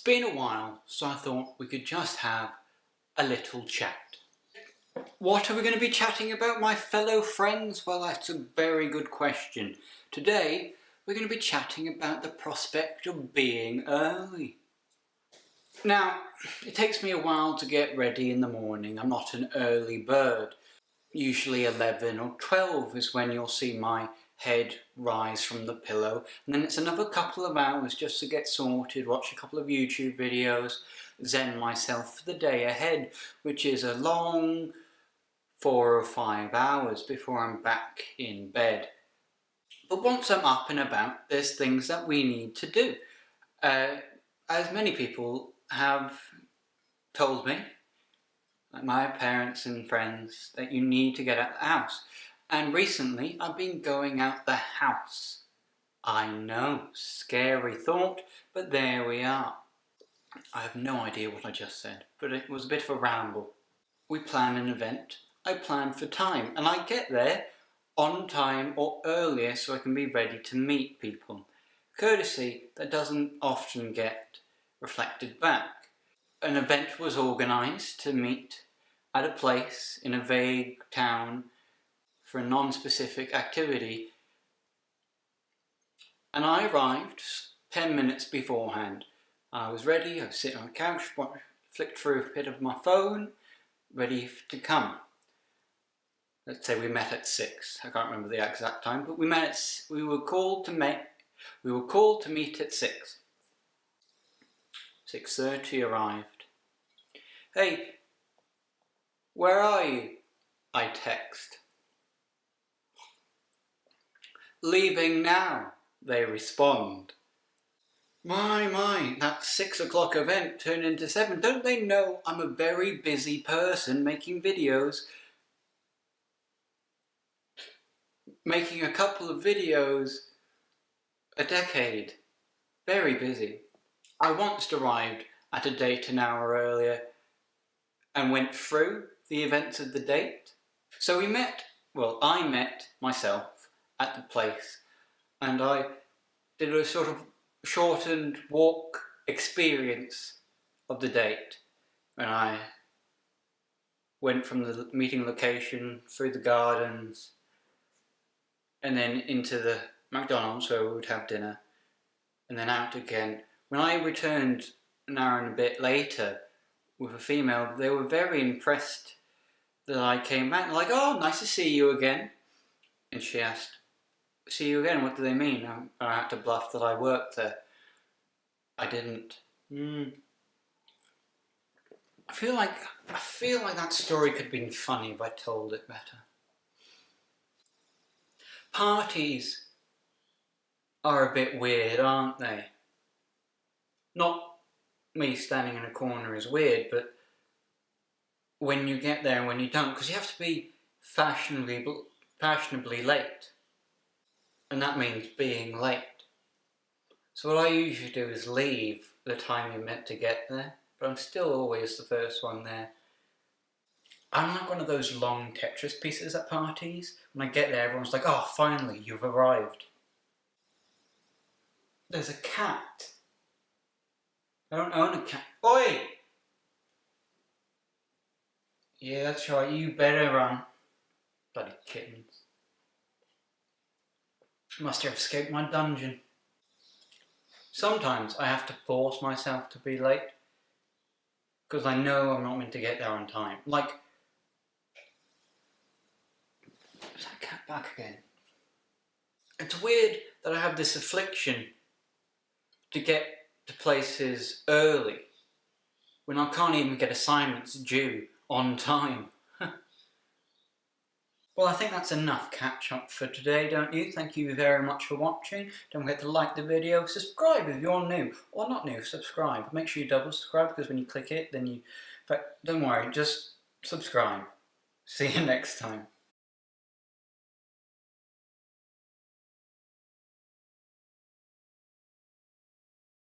It's been a while, so I thought we could just have a little chat. What are we going to be chatting about, my fellow friends? Well, that's a very good question. Today, we're going to be chatting about the prospect of being early. Now, it takes me a while to get ready in the morning. I'm not an early bird. Usually 11 or 12 is when you'll see my head rise from the pillow, and then it's another couple of hours just to get sorted, watch a couple of YouTube videos, zen myself for the day ahead, which is a long 4 or 5 hours before I'm back in bed. But once I'm up and about, there's things that we need to do. As many people have told me, like my parents and friends, that you need to get out of the house. And recently I've been going out the house. I know, scary thought, but there we are. I have no idea what I just said, but it was a bit of a ramble. We plan an event, I plan for time, and I get there on time or earlier so I can be ready to meet people. Courtesy that doesn't often get reflected back. An event was organised to meet at a place in a vague town for a non-specific activity, and I arrived 10 minutes beforehand. I was ready, I was sitting on the couch, flicked through a bit of my phone, ready to come. Let's say we met at 6. I can't remember the exact time, but we were called to meet at 6. 6:30 arrived. Hey, where are you? I text. Leaving now, they respond. My, that 6 o'clock event turned into 7. Don't they know I'm a very busy person making videos? Making a couple of videos a decade. Very busy. I once arrived at a date an hour earlier and went through the events of the date. So I met myself at the place, and I did a sort of shortened walk experience of the date. And I went from the meeting location through the gardens and then into the McDonald's where we would have dinner, and then out again. When I returned an hour and a bit later with a female, they were very impressed that I came back. Like, oh, nice to see you again. And she asked, see you again, what do they mean? I had to bluff that I worked there. I didn't. I feel like that story could have been funny if I told it better. Parties are a bit weird, aren't they? Not me standing in a corner is weird, but when you get there and when you don't, because you have to be fashionably late. And that means being late. So what I usually do is leave the time you're meant to get there, but I'm still always the first one there. I'm like one of those long Tetris pieces at parties. When I get there, everyone's like, oh, finally, you've arrived. There's a cat. I don't own a cat. Oi! Yeah, that's right, you better run. Bloody kittens. Must have escaped my dungeon. Sometimes I have to force myself to be late because I know I'm not meant to get there on time. Like, is that cat back again? It's weird that I have this affliction to get to places early when I can't even get assignments due on time. Well, I think that's enough catch-up for today, don't you? Thank you very much for watching. Don't forget to like the video, subscribe if you're new, or not new, subscribe. Make sure you double subscribe, because when you click it, then you... In fact, don't worry, just subscribe. See you next time.